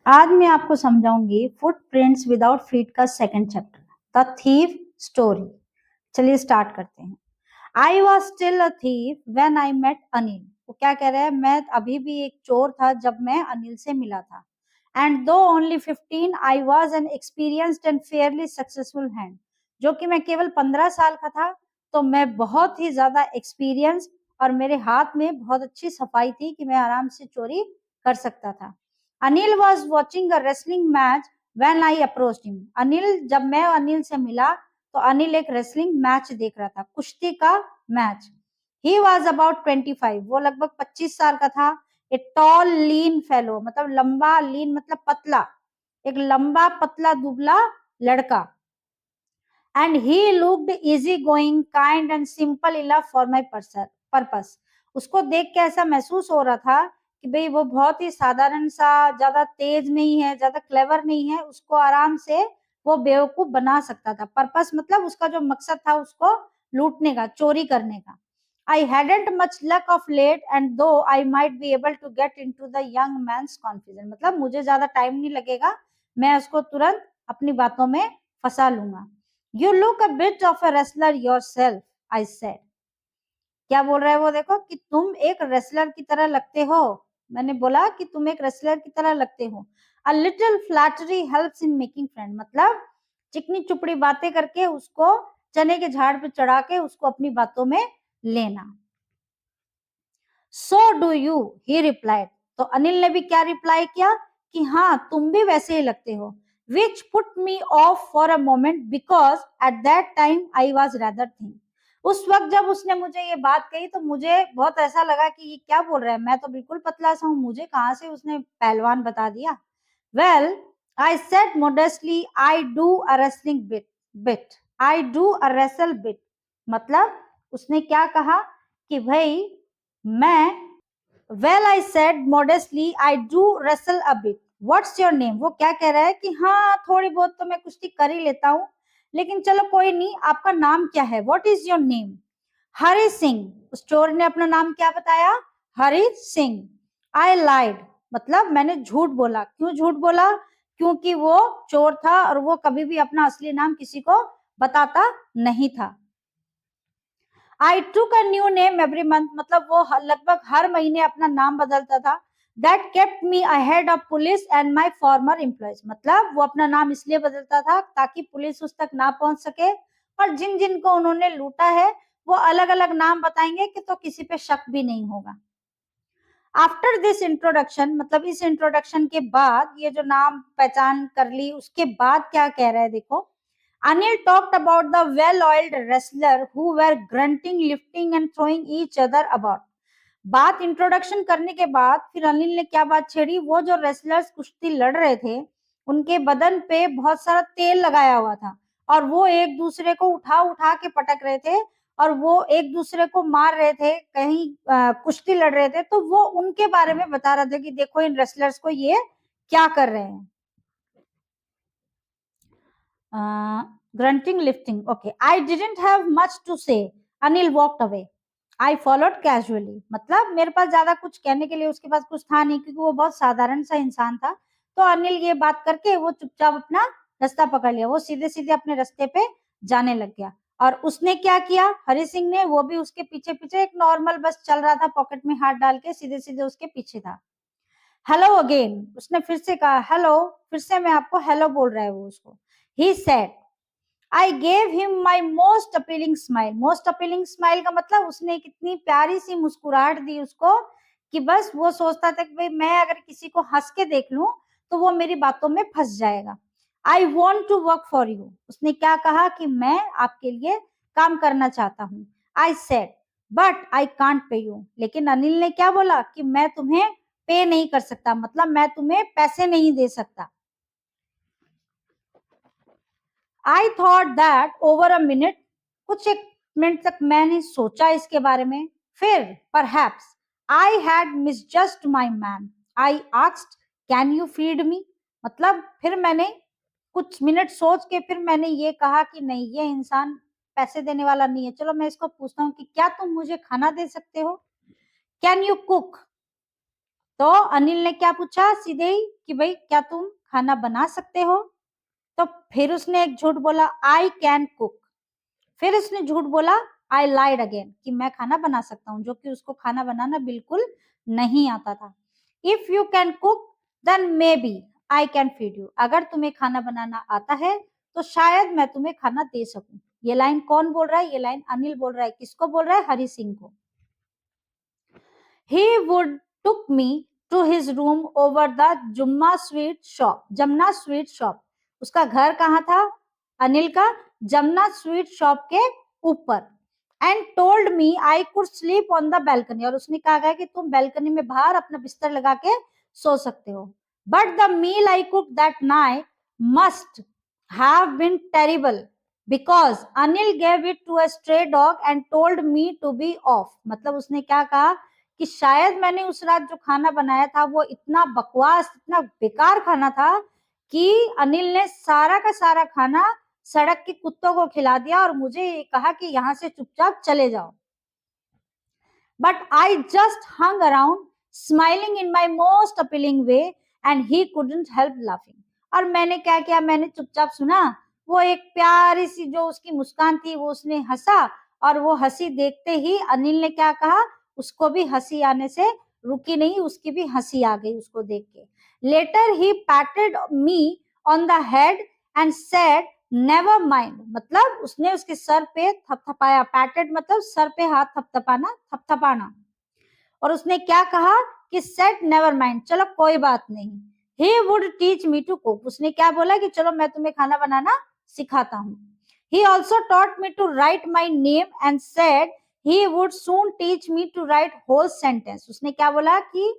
आज मैं आपको समझाऊंगी फुटप्रिंट्स विदाउट फीट का second chapter, the thief story. चलिए स्टार्ट करते हैं। I was still a thief when I met Anil. वो क्या कह रहे हैं, मैं अभी भी एक चोर था जब मैं अनिल से मिला था। एंड दो only 15 I was an experienced and Fairlie successful hand. जो कि मैं केवल 15 साल का था, तो मैं बहुत ही ज्यादा एक्सपीरियंस और मेरे हाथ में बहुत अच्छी सफाई थी कि मैं आराम से चोरी कर सकता था। Anil was watching a wrestling match when I approached him. जब मैं अनिल से मिला तो अनिल एक रेसलिंग मैच देख रहा था, कुश्ती का मैच। ही वॉज अबाउट 25, वो लगभग 25 साल का था। ए टॉल लीन फेलो, मतलब लंबा, लीन मतलब पतला, एक लंबा पतला दुबला लड़का। And he looked easy going, kind and simple enough for my purpose. उसको देख के ऐसा महसूस हो रहा था कि भाई वो बहुत ही साधारण सा, ज्यादा तेज नहीं है, ज्यादा क्लेवर नहीं है, उसको आराम से वो बेवकूफ बना सकता था। पर्पस मतलब उसका जो मकसद था उसको लूटने का, चोरी करने का। I hadn't much luck of late, and though I might be able to get into the young man's confidence, मतलब मुझे ज्यादा टाइम नहीं लगेगा, मैं उसको तुरंत अपनी बातों में फंसा लूंगा। You look a bit of a wrestler yourself, I said. क्या बोल रहा है वो, देखो कि तुम एक रेसलर की तरह लगते हो। मैंने बोला कि तुम एक रेसलर की तरह लगते हो। A little flattery helps in making friend, मतलब चिकनी चुपड़ी बातें करके उसको चने के झाड़ पे चढ़ा के उसको अपनी बातों में लेना। So do you, he replied. तो अनिल ने भी क्या रिप्लाई किया कि हाँ तुम भी वैसे ही लगते हो। Which put me off for a moment because at that time I was rather thin. उस वक्त जब उसने मुझे ये बात कही तो मुझे बहुत ऐसा लगा कि ये क्या बोल रहा है, मैं तो बिल्कुल पतला सा हूँ, मुझे कहाँ से उसने पहलवान बता दिया। Well, I said modestly, I do a wrestling bit. I do a wrestle bit. मतलब उसने क्या कहा कि भाई मैं, well I said modestly, I do wrestle a bit. What's your name? वो क्या कह रहा है कि हाँ थोड़ी बहुत तो मैं कुश्ती कर ही लेता हूँ, लेकिन चलो कोई नहीं, आपका नाम क्या है? What is your name? Hari Singh. उस चोर ने अपना नाम क्या बताया? हरि सिंह। आई लाइड, मतलब मैंने झूठ बोला। क्यों झूठ बोला? क्योंकि वो चोर था और वो कभी भी अपना असली नाम किसी को बताता नहीं था। आई टूक a new name every month, मतलब वो लगभग हर महीने अपना नाम बदलता था। That kept me ahead of police and my farmer employees, मतलब वो अपना नाम इसलिए बदलता था ताकि पुलिस उस तक ना पहुंच सके, और जिन जिन को उन्होंने लूटा है वो अलग अलग नाम बताएंगे कि तो किसी पे शक भी नहीं होगा। आफ्टर दिस इंट्रोडक्शन, मतलब इस इंट्रोडक्शन के बाद, ये जो नाम पहचान कर ली उसके बाद क्या कह रहा है देखो। Anil talked about the well-oiled wrestler who were grunting, lifting and throwing each other about. बात इंट्रोडक्शन करने के बाद फिर अनिल ने क्या बात छेड़ी, वो जो रेसलर्स कुश्ती लड़ रहे थे उनके बदन पे बहुत सारा तेल लगाया हुआ था और वो एक दूसरे को उठा उठा के पटक रहे थे और वो एक दूसरे को मार रहे थे, कहीं कुश्ती लड़ रहे थे, तो वो उनके बारे में बता रहा था कि देखो इन रेसलर्स को ये क्या कर रहे हैं। grunting, lifting. Okay, I didn't have much to say. Anil walked away. I followed casually. मतलब मेरे पास ज्यादा कुछ कहने के लिए उसके पास कुछ था नहीं, क्योंकि वो बहुत साधारण सा इंसान था। तो अनिल ये बात करके वो चुपचाप अपना रास्ता पकड़ लिया, वो सीधे सीधे अपने रास्ते पे जाने लग गया। और उसने क्या किया, हरि सिंह ने, वो भी उसके पीछे पीछे एक नॉर्मल बस चल रहा था, पॉकेट में हाथ डाल के सीधे सीधे उसके पीछे था। हेलो अगेन, उसने फिर से कहा हेलो, फिर से मैं आपको हेलो बोल रहा है वो उसको। He said, I gave him my most appealing smile. Most appealing smile का मतलब उसने एक इतनी प्यारी सी मुस्कुराहट दी उसको कि बस वो सोचता था कि भाई मैं अगर किसी को हंस के देख लूं तो वो मेरी बातों में फंस जाएगा। I want to work for you, उसने क्या कहा कि मैं आपके लिए काम करना चाहता हूँ। I said but I can't pay you, लेकिन अनिल ने क्या बोला कि मैं तुम्हें पे नहीं कर सकता, मतलब मैं तुम्हें पैसे नहीं दे सकता। I thought that over a minute, कुछ एक मिनट तक मैंने सोचा इसके बारे में। फिर perhaps I had misjudged my man. I asked can you feed me, मतलब फिर मैंने कुछ मिनट सोच के फिर मैंने ये कहा कि नहीं, ये इंसान पैसे देने वाला नहीं है, चलो मैं इसको पूछता हूँ कि क्या तुम मुझे खाना दे सकते हो। कैन यू कुक, तो अनिल ने क्या पूछा सीधे ही कि भाई क्या तुम खाना बना सकते हो? तो फिर उसने एक झूठ बोला, आई कैन कुक। फिर उसने झूठ बोला, आई लाइड अगेन, कि मैं खाना बना सकता हूँ, जो कि उसको खाना बनाना बिल्कुल नहीं आता था। If you can cook then maybe I can feed you. अगर तुम्हें खाना बनाना आता है तो शायद मैं तुम्हें खाना दे सकूं। ये लाइन कौन बोल रहा है? ये लाइन अनिल बोल रहा है। किसको बोल रहा है? हरि सिंह को। He would took me to his room over the Jumma sweet shop, Jamuna sweet shop. उसका घर कहाँ था अनिल का? जमुना स्वीट शॉप के ऊपर। And told me I could sleep on the balcony, और उसने कहा कि तुम बैल्कनी में बाहर अपना बिस्तर लगा के सो सकते हो। But the meal I cook that night must have been terrible because Anil gave it to a stray dog and told me to be off. मतलब उसने क्या कहा कि शायद मैंने उस रात जो खाना बनाया था वो इतना बकवास, इतना बेकार खाना था कि अनिल ने सारा का सारा खाना सड़क के कुत्तों को खिला दिया और मुझे ये कहा कि यहाँ से चुपचाप चले जाओ। But I just hung around smiling in my most appealing way and he couldn't help laughing. और मैंने क्या किया? मैंने चुपचाप सुना। वो एक प्यारी सी जो उसकी मुस्कान थी वो उसने हंसा, और वो हंसी देखते ही अनिल ने क्या कहा? उसको भी हंसी आने से रुकी नहीं, उसकी भी हंसी आ गई उसको देख के। Later he patted me on the head and said never mind. मतलब उसने उसके सर पे थपथपाया। पैटेड मतलब सर पे हाथ थपथपाना, थपथपाना। और उसने क्या कहा कि सेट नेवर माइंड, चलो कोई बात नहीं। He would teach me to cook. उसने क्या बोला कि चलो मैं तुम्हें खाना बनाना सिखाता हूँ। He also taught me to write my name and said he would soon teach me to write whole sentence. उसने क्या बोला कि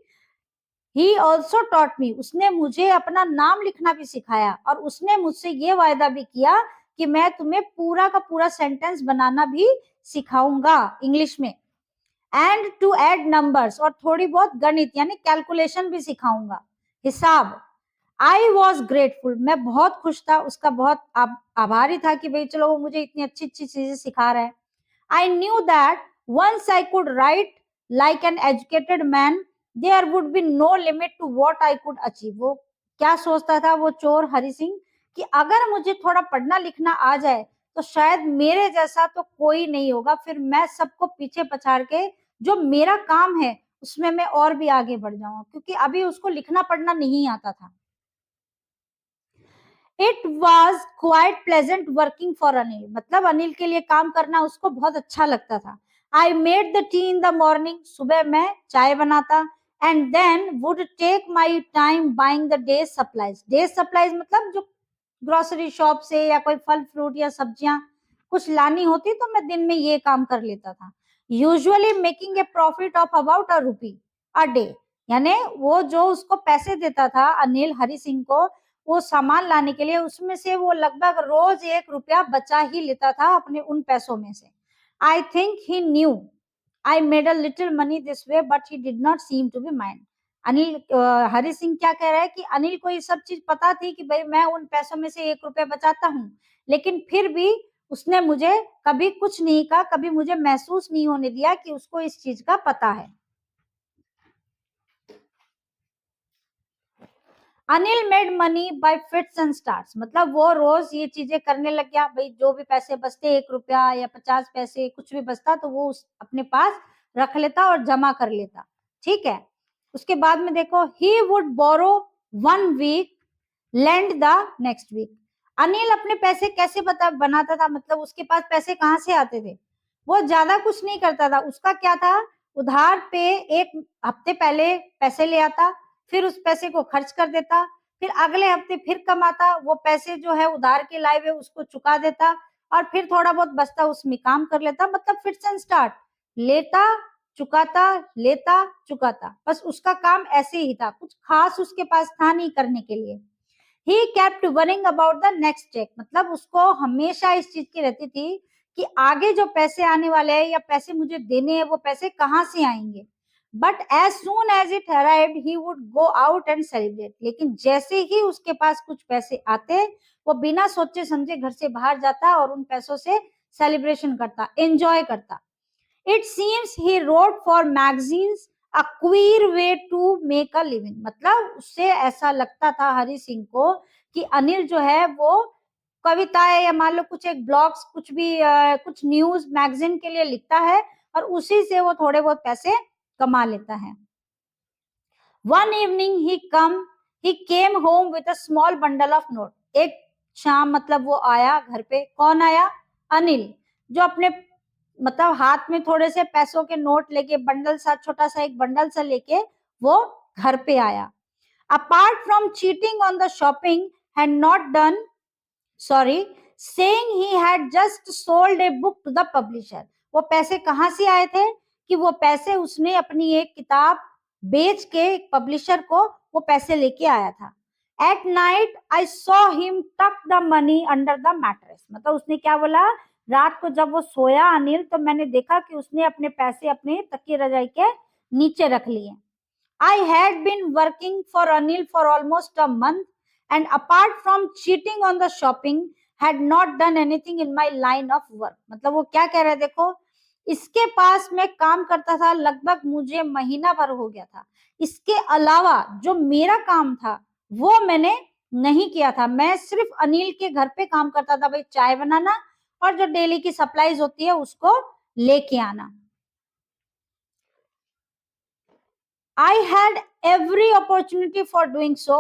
ही ऑल्सो टॉट मी, उसने मुझे अपना नाम लिखना भी सिखाया, और उसने मुझसे ये वायदा भी किया कि मैं तुम्हें पूरा का पूरा सेंटेंस बनाना भी सिखाऊंगा इंग्लिश में। एंड टू ऐड नंबर्स, और थोड़ी बहुत गणित यानी कैलकुलेशन भी सिखाऊंगा, हिसाब। आई वॉज ग्रेटफुल, मैं बहुत खुश था, उसका बहुत आभारी था कि भाई चलो वो मुझे इतनी अच्छी अच्छी चीजें सिखा रहा है। I knew that once I could write like an educated man, there would be no limit to what I could achieve. वो क्या सोचता था वो चोर हरि सिंह कि अगर मुझे थोड़ा पढ़ना लिखना आ जाए तो शायद मेरे जैसा तो कोई नहीं होगा, फिर मैं सबको पीछे पछाड़ के जो मेरा काम है उसमें मैं और भी आगे बढ़ जाऊंगा, क्योंकि अभी उसको लिखना पढ़ना नहीं आता था। It was quite pleasant working for Anil, मतलब अनिल के लिए काम करना उसको बहुत अच्छा लगता था। I made the tea in the morning, सुबह मैं चाय बनाता। And then would take my time buying the day supplies. Day supplies मतलब जो ग्रोसरी शॉप से या कोई फल फ्रूट या सब्जियां कुछ लानी होती तो मैं दिन में ये काम कर लेता था। Usually making a profit of about ₹1 a day, यानी वो जो उसको पैसे देता था अनिल हरि सिंह को वो सामान लाने के लिए, उसमें से वो लगभग रोज ₹1 बचा ही लेता था अपने उन पैसों में से। I think he knew I made a little money this way but he did not seem to be mind. Anil Hari Singh क्या कह रहा है कि अनिल को ये सब चीज पता थी कि भाई मैं उन पैसों में से ₹1 बचाता हूँ, लेकिन फिर भी उसने मुझे कभी कुछ नहीं कहा, कभी मुझे महसूस नहीं होने दिया कि उसको इस चीज का पता है। Anil made money by fits and starts, मतलब वो रोज ये चीजें करने लग गया। भाई जो भी पैसे बचते ₹1 या 50 पैसे कुछ भी बचता तो वो अपने पास रख लेता और जमा कर लेता। ठीक है, उसके बाद में देखो he would borrow 1 week lend the next week. Anil अपने पैसे कैसे बनाता था, मतलब उसके पास पैसे कहाँ से आते थे? वो ज्यादा कुछ नहीं करता था। उसका क्या था, उधार पे एक हफ्ते पहले पैसे ले आता, फिर उस पैसे को खर्च कर देता, फिर अगले हफ्ते फिर कमाता, वो पैसे जो है उधार के लाए हुए उसको चुका देता, और फिर थोड़ा बहुत बचता उसमें काम कर लेता। मतलब फिट्स एंड स्टार्ट, लेता चुकाता, लेता चुकाता, बस उसका काम ऐसे ही था, कुछ खास उसके पास था नहीं करने के लिए। He kept worrying about the next cheque, मतलब उसको हमेशा इस चीज की रहती थी कि आगे जो पैसे आने वाले हैं या पैसे मुझे देने हैं वो पैसे कहाँ से आएंगे। But as soon as it arrived he would go out and celebrate, लेकिन जैसे ही उसके पास कुछ पैसे आते वो बिना सोचे समझे घर से बाहर जाता और उन पैसों से सेलिब्रेशन करता, एंजॉय करता। It seems he wrote for magazines a queer way to make a living, मतलब उससे ऐसा लगता था हरि सिंह को कि अनिल जो है वो कविताएं या मान लो कुछ एक ब्लॉग्स कुछ भी कुछ न्यूज मैगजीन के लिए लिखता है और उसी से वो थोड़े बहुत पैसे कमा लेता है। One evening he came home with a small bundle of note. एक शाम मतलब वो आया घर पे, कौन आया? अनिल, जो अपने मतलब हाथ में थोड़े से पैसों के नोट लेके बंडल सा, छोटा सा एक बंडल सा लेके वो घर पे आया। Apart from cheating on the shopping had not done sorry saying he had just sold a book to the publisher. वो पैसे कहां से आए थे? कि वो पैसे उसने अपनी एक किताब बेच के एक पब्लिशर को वो पैसे लेके आया था। At night I saw him tuck the money under the mattress. मतलब उसने क्या बोला, रात को जब वो सोया अनिल, तो मैंने देखा कि उसने अपने पैसे अपने तकिए रजाई के नीचे रख लिए। I had been working for Anil for almost a month, and apart from cheating on the shopping, had not done anything in my line of work. मतलब वो क्या कह रहे हैं देखो, इसके पास मैं काम करता था लगभग मुझे महीना भर हो गया था, इसके अलावा जो मेरा काम था वो मैंने नहीं किया था। मैं सिर्फ अनिल के घर पे काम करता था, भाई चाय बनाना और जो डेली की सप्लाईज होती है उसको लेके आना। I had every opportunity for doing so.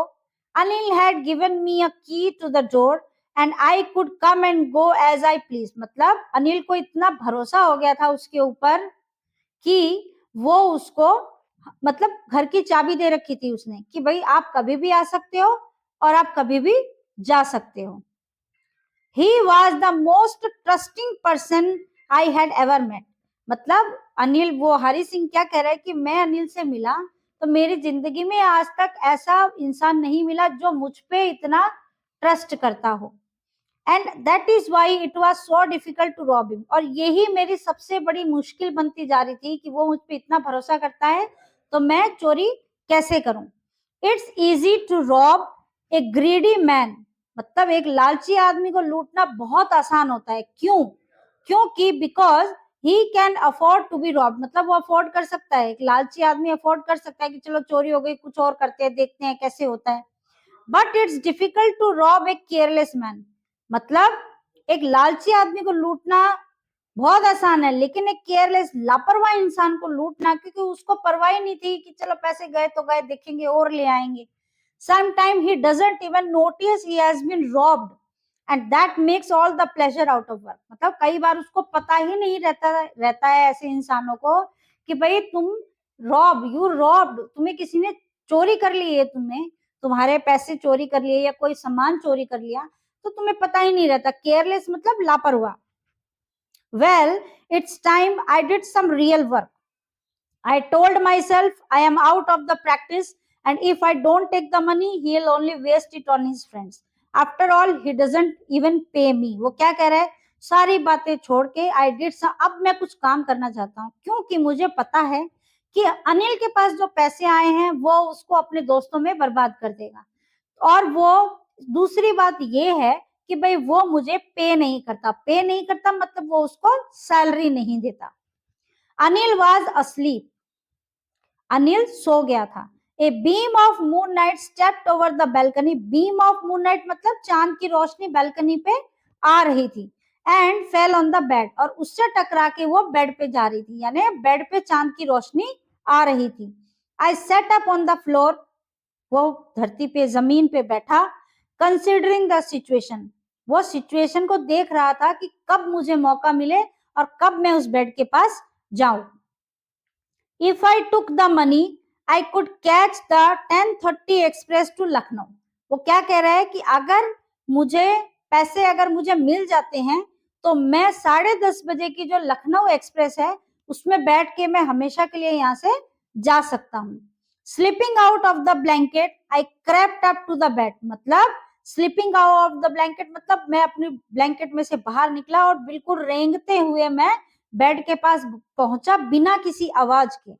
Anil had given me a key to the door and I could come and go as I pleased. मतलब अनिल को इतना भरोसा हो गया था उसके ऊपर कि वो उसको मतलब घर की चाबी दे रखी थी उसने कि भाई आप कभी भी आ सकते हो और आप कभी भी जा सकते हो। He was the most trusting person I had ever met. मतलब अनिल, वो हरि सिंह क्या कह रहा है कि मैं अनिल से मिला तो मेरी जिंदगी में आज तक ऐसा इंसान नहीं मिला जो मुझ पे इतना ट्रस्ट करता हो। And that is why it was so difficult to rob him. और यही मेरी सबसे बड़ी मुश्किल बनती जा रही थी कि वो मुझ पे इतना भरोसा करता है तो मैं चोरी कैसे करूं। It's easy to rob a greedy man. मतलब एक लालची आदमी को लूटना बहुत आसान होता है। क्यों? क्योंकि because he can afford to be rob. मतलब वो अफोर्ड कर सकता है, एक लालची आदमी अफोर्ड कर सकता है कि चलो चोरी हो गई, कुछ और करते हैं, देखते हैं कैसे होता है। But it's difficult to rob a careless man. मतलब एक लालची आदमी को लूटना बहुत आसान है, लेकिन एक केयरलेस लापरवाह इंसान को लूटना, क्योंकि उसको परवाह नहीं थी कि चलो पैसे गए तो गए, देखेंगे और ले आएंगे। Sometimes he doesn't even notice he has been robbed and that makes all the pleasure out of work. मतलब कई बार उसको पता ही नहीं रहता है ऐसे इंसानों को कि भाई तुम यू रॉब्ड, तुम्हें किसी ने चोरी कर ली है, तुम्हारे पैसे चोरी कर लिए या कोई सामान चोरी कर लिया, तो तुम्हें पता ही नहीं रहता। केयरलेस मतलब लापरवाह। Well, it's time I did some real work. I told myself I am out of the practice and if I don't take the money, he'll only waste it on his friends. After all, he doesn't even pay me. वो क्या कह रहा है, सारी बातें छोड़ के I did some, अब मैं कुछ काम करना चाहता हूँ क्योंकि मुझे पता है कि अनिल के पास जो पैसे आए हैं वो उसको अपने दोस्तों में बर्बाद कर देगा। और वो दूसरी बात ये है कि भाई वो मुझे पे नहीं करता मतलब वो उसको सैलरी नहीं देता। Anil was asleep. अनिल सो गया था। A beam of moon night stepped over the balcony. Beam of moon night मतलब चांद की रोशनी बैल्कनी पे आ रही थी। And fell on the bed, और उससे टकरा के वो बेड पे जा रही थी, यानी बेड पे चांद की रोशनी आ रही थी। I sat up on the floor, वो धरती पे जमीन पे बैठा। कंसिडरिंग द सिचुएशन, वो सिचुएशन को देख रहा था कि कब मुझे मौका मिले और कब मैं उस बेड के पास जाऊं। If I took the money, I could catch the 10:30 express to Lucknow. वो क्या कह रहा है कि अगर मुझे पैसे अगर मुझे मिल जाते हैं तो मैं 10:30 बजे की जो लखनऊ एक्सप्रेस है उसमें बैठ के मैं हमेशा के लिए यहाँ से जा सकता हूँ। Sleeping out of the blanket I crept up to the bed. मतलब sleeping out of the blanket मतलब मैं अपनी ब्लैंकेट में से बाहर निकला और बिल्कुल रेंगते हुए मैं बेड के पास पहुंचा बिना किसी आवाज के।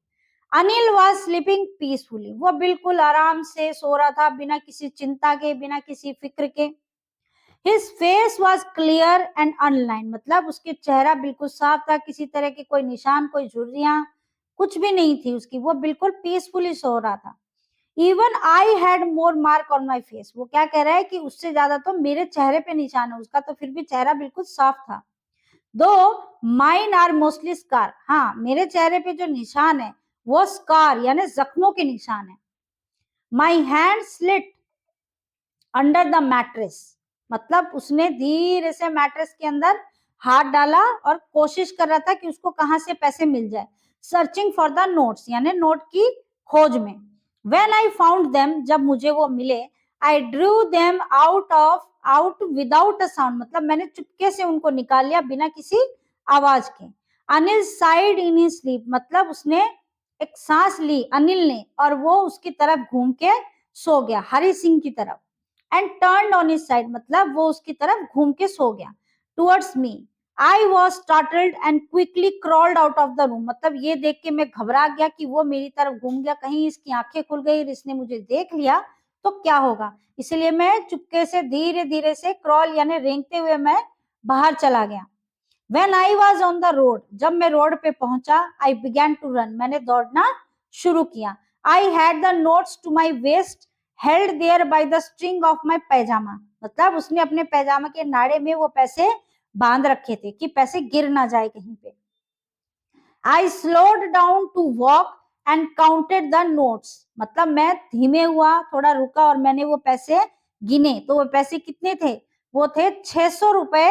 Anil was sleeping peacefully. वो बिल्कुल आराम से सो रहा था, बिना किसी चिंता के, बिना किसी फिक्र के। His face was clear and online. मतलब उसके चेहरा बिल्कुल साफ था, किसी तरह के कोई निशान, कोई झुर्रियां, कुछ भी नहीं थी उसकी, वो बिल्कुल पीसफुली सो रहा था। Even I had more mark on my face, वो क्या कह रहा है कि उससे ज्यादा तो मेरे चेहरे पे निशान है, उसका तो फिर भी चेहरा बिल्कुल साफ था। दो माइन आर मोस्टली स्कार, हाँ मेरे चेहरे पे जो निशान है वो स्कार यानी जख्मों के निशान है। My hand slit under the mattress, मतलब उसने धीरे से मैट्रेस के अंदर हाथ डाला और कोशिश कर रहा था कि उसको कहां से पैसे मिल जाए। सर्चिंग फॉर द नोट्स यानी नोट की खोज में। व्हेन आई फाउंड देम, जब मुझे वो मिले, I drew them out without a sound, मतलब मैंने चुपके से उनको निकाल लिया बिना किसी आवाज के। Anil side in his sleep, मतलब उसने एक सांस ली अनिल ने और वो उसकी तरफ घूम के सो गया, हरि सिंह की तरफ। And turn on his side, मतलब वो उसकी तरफ घूम के सो गया। Towards me I was startled and quickly crawled out of the room, मतलब ये देख के मैं घबरा गया कि वो मेरी तरफ घूम गया, कहीं इसकी आंखें खुल गई और इसने मुझे देख लिया तो क्या होगा, इसलिए मैं चुपके से धीरे धीरे से क्रॉल यानी रेंगते हुए मैं बाहर चला गया। When I was on the road, जब मैं रोड पे पहुंचा, I began to run, मैंने दौड़ना शुरू किया। I had the notes to my waist, held there by the string of my pajama, मतलब उसने अपने पैजामा के नाड़े में वो पैसे बांध रखे थे कि पैसे गिर ना जाए कहीं पे। I slowed down to walk and counted the notes, मतलब मैं धीमे हुआ, थोड़ा रुका और मैंने वो पैसे गिने, तो वो पैसे कितने थे, वो थे 600 रुपए,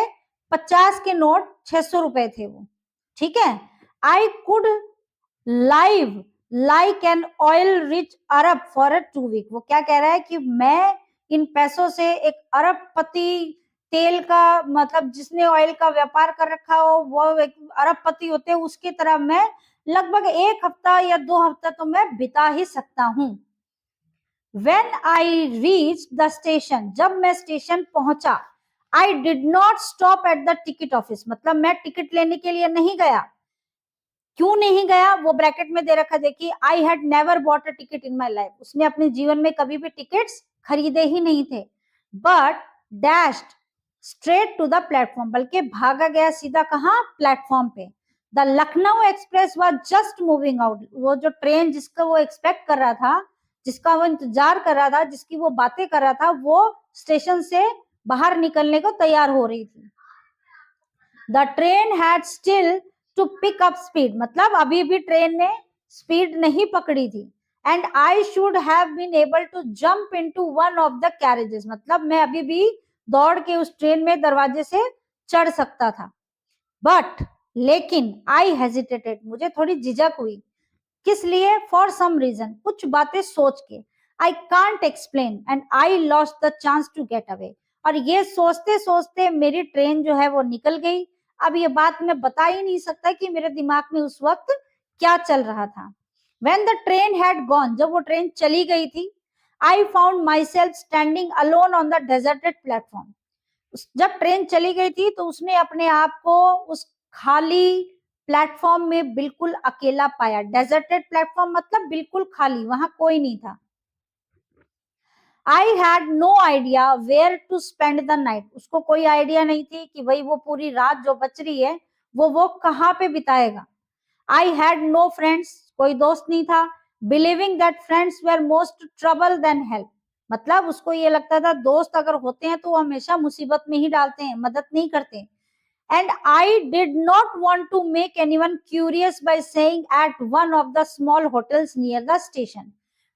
50 के नोट 600 रुपए थे वो, ठीक है। I could live like an oil rich Arab for a 2 week, वो क्या कह रहा है कि मैं इन पैसों से एक अरबपति, तेल का मतलब जिसने ऑयल का व्यापार कर रखा हो वो एक अरबपति होते हैं, उसकी तरह मैं लगभग 1 हफ्ता या 2 हफ्ता तो मैं बिता ही सकता हूँ। When I reached the station, जब मैं स्टेशन पहुंचा, I did not stop at the ticket office, मतलब मैं टिकट लेने के लिए नहीं गया। क्यों नहीं गया, वो ब्रैकेट में दे रखा, देखिए, I had never bought a ticket in my life, उसने अपने जीवन में कभी भी टिकट्स खरीदे ही नहीं थे। But dashed straight to the platform, बल्कि भागा गया सीधा कहाँ, प्लेटफॉर्म पे। The Lucknow express was just moving out, वो जो ट्रेन जिसका वो एक्सपेक्ट कर रहा था, जिसका वो इंतजार कर रहा था, जिसकी वो बातें कर रहा था, वो स्टेशन से बाहर निकलने को तैयार हो रही थी। The train had still to pick up speed, मतलब अभी भी ट्रेन ने स्पीड नहीं पकड़ी थी। And I should have been able to jump into one of the carriages, मतलब मैं अभी भी दौड़ के उस ट्रेन में दरवाजे से चढ़ सकता था। बट लेकिन आई हेजिटेटेड, मुझे थोड़ी झिझक हुई। किस लिए, फॉर सम रीजन, कुछ बातें सोच के। I can't explain and I lost the chance to get away, और ये सोचते सोचते मेरी ट्रेन जो है वो निकल गई। अब ये बात मैं बता ही नहीं सकता कि मेरे दिमाग में उस वक्त क्या चल रहा था। When the train had gone, जब वो ट्रेन चली गई थी, I found myself standing alone on the deserted platform. जब ट्रेन चली गई थी तो उसने अपने आप को उस खाली प्लेटफॉर्म में बिल्कुल अकेला पाया। डेजर्टेड प्लेटफॉर्म मतलब बिल्कुल खाली, वहां कोई नहीं था। I had no idea where to spend the night, उसको कोई आइडिया नहीं थी कि भाई वो पूरी रात जो बच रही है वो कहाँ पे बिताएगा। आई हैड नो फ्रेंड्स, कोई दोस्त नहीं था। Believing that friends were most trouble than help, मतलब उसको ये लगता था दोस्त अगर होते हैं तो वो हमेशा मुसीबत में ही डालते हैं, मदद नहीं करते। And I did not want to make anyone curious by saying at one of the small hotels near the station.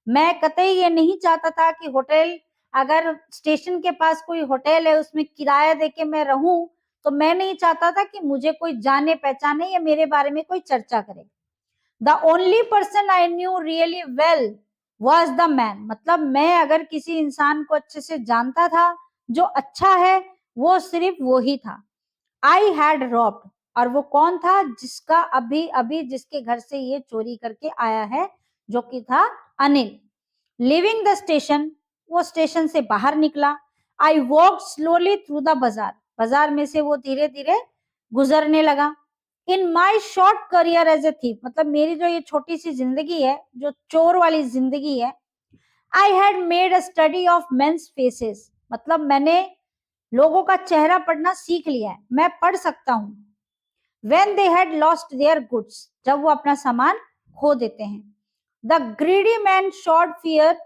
मैं कतई ये नहीं चाहता था कि होटल, अगर स्टेशन के पास कोई होटल है उसमें किराया देके मैं रहूं, तो मैं नहीं चाहता था कि मुझे कोई जाने पहचाने या मेरे बारे में कोई चर्चा करे। The only person I knew really well was the man, मतलब मैं अगर किसी इंसान को अच्छे से जानता था जो अच्छा है, वो सिर्फ वो ही था। आई हैड रॉब्ड, और वो कौन था, जिसका अभी अभी जिसके घर से ये चोरी करके आया है, जो कि था अनिल। लिविंग द स्टेशन, वो स्टेशन से बाहर निकला। I walk slowly through the bazaar, बाजार में से वो धीरे धीरे गुजरने लगा। In my short career as a thief, मतलब मेरी जो ये छोटी सी जिंदगी है, जो चोर वाली जिंदगी है, I had made a study of men's faces, मतलब मैंने लोगों का चेहरा पढ़ना सीख लिया है, मैं पढ़ सकता हूँ। When they had lost their goods, जब वो अपना सामान खो देते हैं। The greedy man showed fear,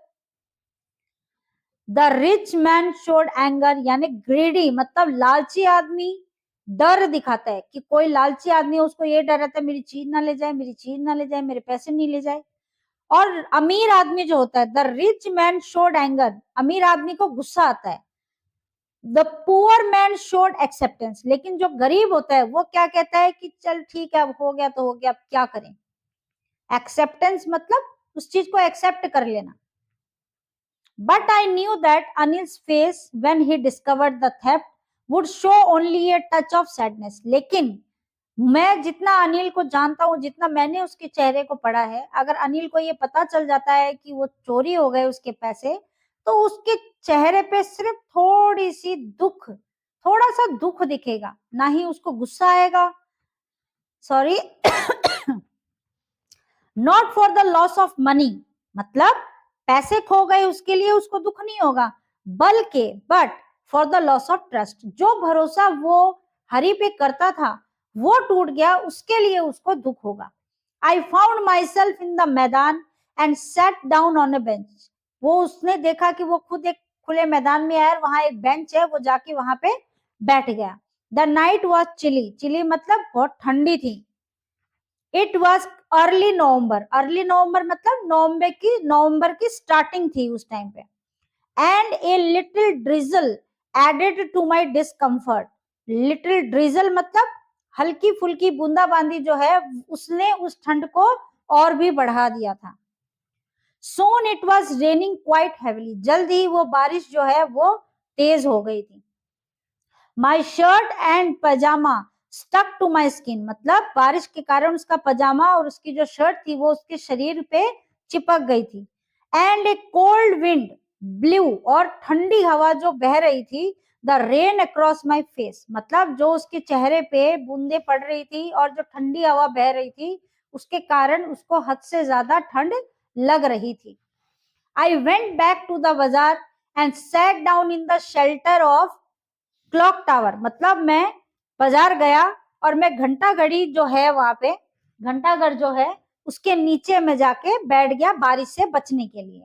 the rich man showed anger, यानी ग्रीडी मतलब लालची आदमी डर दिखाता है कि कोई लालची आदमी है, उसको ये डर रहता है मेरी चीज ना ले जाए, मेरी चीज ना ले जाए, मेरे पैसे नहीं ले जाए। और अमीर आदमी जो होता है, the rich man showed anger, अमीर आदमी को गुस्सा आता है। The poor man showed acceptance, लेकिन जो गरीब होता है वो क्या कहता है कि चल ठीक है, अब हो गया तो हो गया, अब क्या करें। एक्सेप्टेंस मतलब उस चीज को एक्सेप्ट कर लेना। But I knew that Anil's face when he discovered the theft would show only a touch of sadness. लेकिन मैं जितना अनिल को जानता हूँ, जितना मैंने उसके चेहरे को पढ़ा है, अगर अनिल को ये पता चल जाता है कि वो चोरी हो गए उसके पैसे, तो उसके चेहरे पे सिर्फ थोड़ी सी दुख, थोड़ा सा दुख दिखेगा, ना ही उसको गुस्सा आएगा। Sorry, not for the loss of money, मतलब पैसे खो गए उसके लिए उसको दुख नहीं होगा, बल्कि but for the loss of trust, जो भरोसा वो हरि पे करता था वो टूट गया, उसके लिए उसको दुख होगा। I found myself in the maidan and sat down on a bench, वो उसने देखा कि वो खुद एक खुले मैदान में आया, वहां एक बेंच है, वो जाके वहां पे बैठ गया। The night was chilly, chilly मतलब बहुत ठंडी थी। It was early November, early November मतलब नवंबर की स्टार्टिंग थी उस टाइम पे। And a little drizzle added to my discomfort, little drizzle मतलब हल्की फुल्की बूंदाबांदी जो है, उसने उस ठंड को और भी बढ़ा दिया था। Soon it was raining quite heavily, जल्द ही वो बारिश जो है वो तेज हो गई थी। My shirt and pyjama stuck to my skin, मतलब बारिश के कारण उसका पजामा और उसकी जो शर्ट थी वो उसके शरीर पे चिपक गई थी। And A cold wind blue, और ठंडी हवा जो बह रही थी, the rain across my face, मतलब जो उसके चेहरे पे बूंदे पड़ रही थी और जो ठंडी हवा बह रही थी उसके कारण उसको हद से ज्यादा ठंड लग रही थी। I went back to the bazaar and sat down in the shelter of clock tower, मतलब मैं बाजार गया और मैं घंटा घड़ी जो है वहां पे, घंटा घर जो है उसके नीचे में जाके बैठ गया बारिश से बचने के लिए।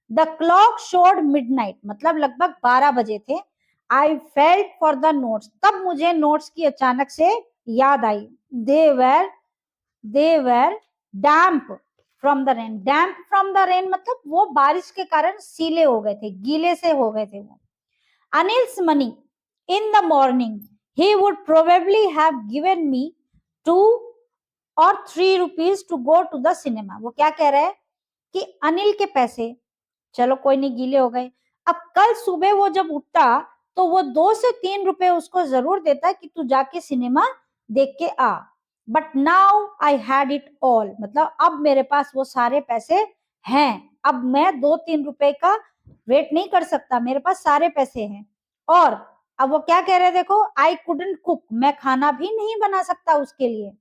द क्लॉक शोड मिडनाइट, मतलब लगभग 12 बजे थे। I felt for the notes, तब मुझे नोट्स की अचानक से याद आई। They were damp from the rain, damp from the rain मतलब वो बारिश के कारण सीले हो गए थे, गीले से हो गए थे वो। Anil's money in the morning, he would probably have given me 2 or 3 rupees to go to the cinema. वो क्या कह रहा है कि अनिल के पैसे, चलो कोई नहीं गीले हो गए, अब कल सुबह वो जब उठता तो वो 2 से 3 रुपए उसको जरूर देता कि तू जाके सिनेमा देख के आ। But now I had it all, मतलब अब मेरे पास वो सारे पैसे हैं, अब मैं 2-3 रुपए का वेट नहीं कर सकता, मेरे पास सारे पैसे हैं। और अब वो क्या कह रहे हैं देखो, आई कुडंट कुक, मैं खाना भी नहीं बना सकता उसके लिए।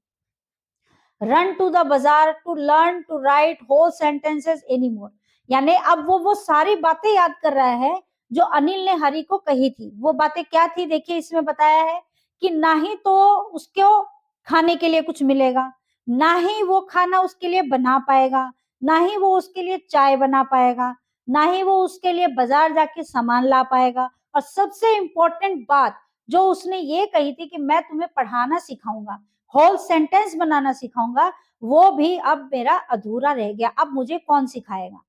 Run to the bazaar to learn to write whole sentences any more, यानी अब वो सारी बातें याद कर रहा है जो अनिल ने हरि को कही थी। वो बातें क्या थी, देखिए इसमें बताया है कि ना ही तो उसको खाने के लिए कुछ मिलेगा, ना ही वो खाना उसके लिए बना पाएगा, ना ही वो उसके लिए चाय बना पाएगा, ना ही वो उसके लिए बाजार जाके सामान ला पाएगा, और सबसे इम्पोर्टेंट बात जो उसने ये कही थी कि मैं तुम्हें पढ़ाना सिखाऊंगा, होल सेंटेंस बनाना सिखाऊंगा, वो भी अब मेरा अधूरा रह गया, अब मुझे कौन सिखाएगा।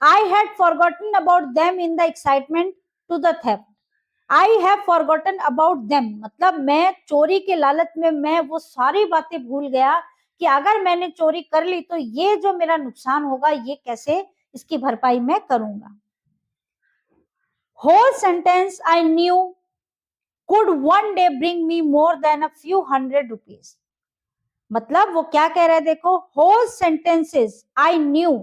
I had forgotten about them in the excitement to the theft, I have forgotten about them मतलब मैं चोरी के लालच में मैं वो सारी बातें भूल गया कि अगर मैंने चोरी कर ली तो ये जो मेरा नुकसान होगा ये कैसे इसकी भरपाई मैं करूंगा। Whole sentence I knew could one day bring me more than a few hundred rupees, मतलब वो क्या कह रहे हैं देखो, whole sentences I knew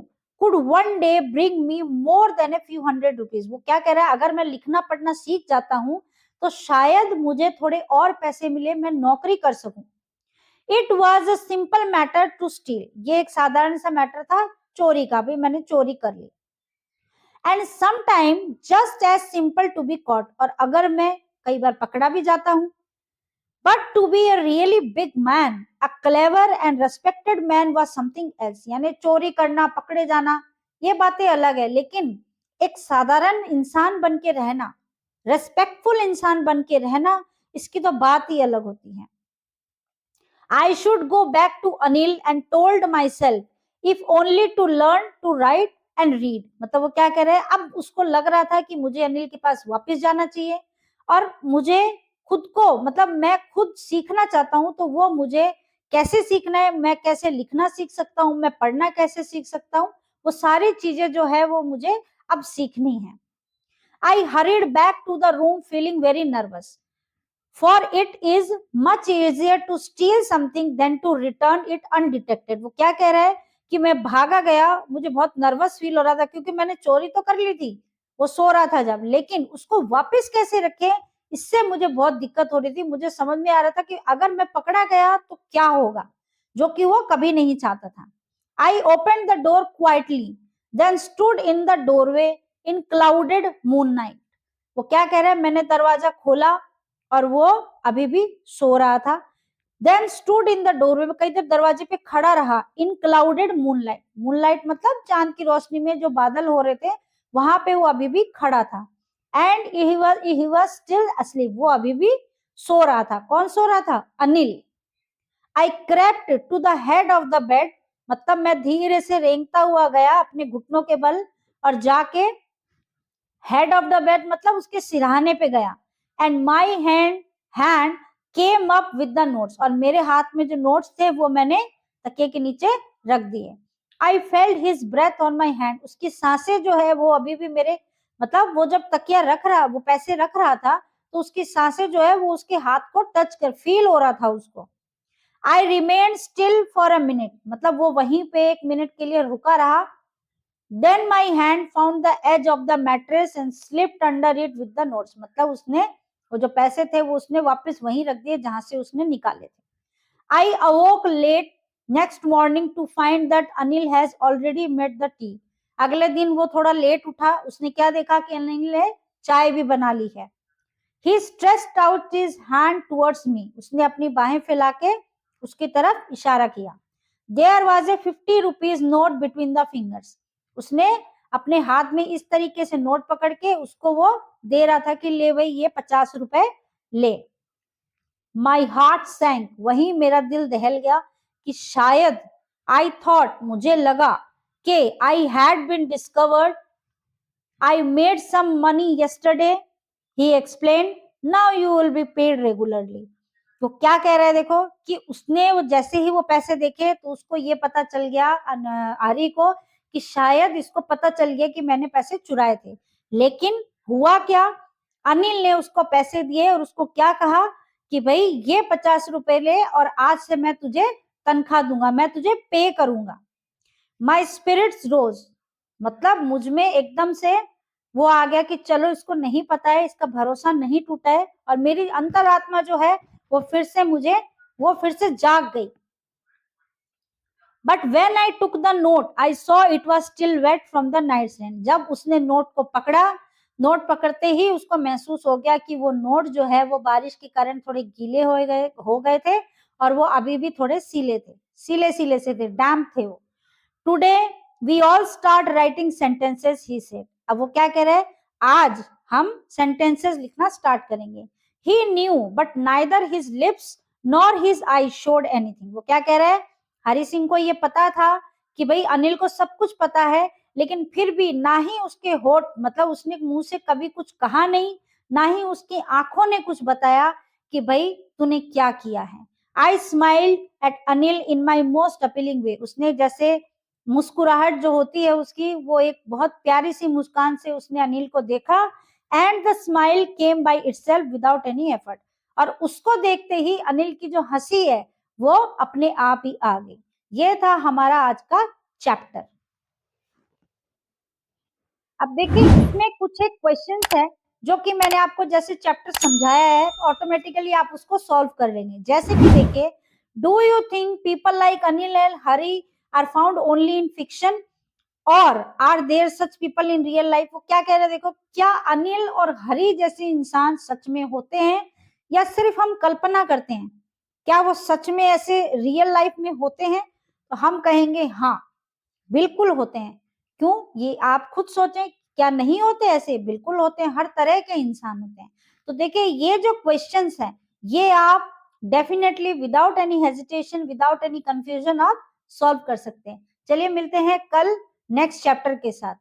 could one day bring me more than a few hundred rupees, वो क्या कह रहा है, अगर मैं लिखना पढ़ना सीख जाता हूं तो शायद मुझे थोड़े और पैसे मिले, मैं नौकरी कर सकूं। It was a simple matter to steal, ये एक साधारण सा मैटर था चोरी का, भी मैंने चोरी कर ली। And sometime just as simple to be caught, और अगर मैं कई बार पकड़ा भी जाता हूं, But to be a really big man, a clever and respected man was something else. यानी चोरी करना, पकड़े जाना, ये बातें अलग है, लेकिन एक साधारण इंसान बन के रहना, रेस्पेक्टफुल इंसान बन के रहना, इसकी तो बात ही अलग होती है. I should go back to Anil and told myself, if only to learn to write and read. मतलब वो क्या कह रहे हैं, अब उसको लग रहा था कि मुझे अनिल के पास वापस जाना चाहिए और मुझे खुद को, मतलब मैं खुद सीखना चाहता हूं, तो वो मुझे कैसे सीखना है, मैं कैसे लिखना सीख सकता हूं, मैं पढ़ना कैसे सीख सकता हूं, वो सारी चीजें जो है वो मुझे अब सीखनी है. I hurried back to the room feeling very nervous. For it is much easier to steal something than to return it undetected. वो क्या कह रहा है कि मैं भागा गया, मुझे बहुत नर्वस फील हो रहा था क्योंकि मैंने चोरी तो कर ली थी, वो सो रहा था जब, लेकिन उसको वापस कैसे रखे, इससे मुझे बहुत दिक्कत हो रही थी. मुझे समझ में आ रहा था कि अगर मैं पकड़ा गया तो क्या होगा, जो कि वो कभी नहीं चाहता था. I opened the door quietly, then stood in the doorway in clouded moonlight. वो क्या कह रहा है, मैंने दरवाजा खोला और वो अभी भी सो रहा था. Then stood in the doorway, में कई देर दरवाजे पे खड़ा रहा. इन क्लाउडेड मूनलाइट, मूनलाइट मतलब चांद की रोशनी में जो बादल हो रहे थे, वहां पे वो अभी भी खड़ा था. And he was still asleep, वो अभी भी सो रहा था. कौन सो रहा था, Anil. I crept to the head of the bed, मतलब मैं धीरे से रेंगता हुआ गया अपने घुटनों के बल और जाके हेड ऑफ द बेड मतलब उसके सिरहाने पे गया. And my hand came up with the notes, और मेरे हाथ में जो नोट्स थे वो मैंने तकिए के नीचे रख दिए. I felt his breath on my hand, उसकी सांसें जो है वो अभी भी मेरे, मतलब वो जब तकिया रख रहा, वो पैसे रख रहा था, तो उसकी सांसें जो है वो उसके हाथ को टच कर फील हो रहा था उसको. I remain still for a minute, मतलब वो वहीं पे 1 मिनट के लिए रुका रहा. Then my hand found the edge of the mattress and slipped under it with the notes. मतलब उसने वो जो पैसे थे वो उसने वापस वहीं रख दिए जहां से उसने निकाले थे. I awoke late next morning to find that Anil has already made the tea. अगले दिन वो थोड़ा लेट उठा, उसने क्या देखा कि अनिल ने चाय भी बना ली है. He stretched out his hand towards me. उसने अपनी बाहें फैला के उसकी तरफ इशारा किया. There was a 50 rupees note between the fingers. उसने अपने हाथ में इस तरीके से नोट पकड़ के उसको वो दे रहा था कि ले भाई ये 50 रुपए ले. माई हार्ट सैंक, वही मेरा दिल दहल गया कि शायद, आई थॉट, मुझे लगा कि I had been discovered. I made some money yesterday, he explained, now you will be paid regularly. तो क्या कह रहा है देखो, कि उसने वो जैसे ही वो पैसे देखे तो उसको ये पता चल गया आरी को कि शायद इसको पता चल गया कि मैंने पैसे चुराए थे. लेकिन हुआ क्या, अनिल ने उसको पैसे दिए और उसको क्या कहा कि भाई ये 50 रुपए ले और आज से मैं तुझे तनख्वाह दूंगा, मैं तुझे पे करूंगा. माई स्पिरिट्स रोज, मतलब मुझ में एकदम से वो आ गया कि चलो इसको नहीं पता है, इसका भरोसा नहीं टूटा है, और मेरी अंतरात्मा जो है वो फिर से जाग गई. But when I took the note I saw it was still wet from the night rain. जब उसने नोट को पकड़ा, नोट पकड़ते ही उसको महसूस हो गया कि वो नोट जो है वो बारिश के कारण थोड़े गीले हो गए थे और वो अभी भी थोड़े सीले से थे, डैम्प थे वो. Today we all start writing sentences, he said. अब वो क्या कह रहे हैं, आज हम सेंटेंसेस लिखना स्टार्ट करेंगे. He knew but neither his lips nor his eye showed anything. वो क्या कह रहे हैं, हरि सिंह को ये पता था कि भाई अनिल को सब कुछ पता है, लेकिन फिर भी ना ही उसके होठ, मतलब उसने मुंह से कभी कुछ कहा नहीं, ना ही उसकी आंखों ने कुछ बताया कि भाई तूने क्या किया है. I smiled at Anil in my most appealing way. उसने जैसे मुस्कुराहट जो होती है उसकी, वो एक बहुत प्यारी सी मुस्कान से उसने अनिल को देखा. And the smile came by itself without any effort. और उसको देखते ही अनिल की जो हंसी है वो अपने आप ही आ गई. ये था हमारा आज का चैप्टर. अब देखिए इसमें कुछ एक क्वेश्चंस है जो कि मैंने आपको जैसे चैप्टर समझाया है, ऑटोमेटिकली आप उसको सॉल्व कर लेंगे. जैसे कि देखिए, do you think people like Anil and Hari are found only in fiction or are there such people in real life. वो क्या कह रहे हैं देखो, क्या अनिल और हरी जैसे इंसान सच में होते हैं या सिर्फ हम कल्पना करते हैं? क्या वो सच में ऐसे रियल लाइफ में होते हैं? तो हम कहेंगे हाँ, बिल्कुल होते हैं। क्यों? ये आप खुद सोचें, क्या नहीं होते ऐसे? बिल्कुल होते हैं, हर तरह के इंसान होते हैं। तो देखिए, ये जो क्वेश्चंस हैं, ये आप definitely without any hesitation, without any confusion आप सॉल्व कर सकते हैं। चलिए मिलते हैं कल नेक्स्ट चैप्टर के साथ।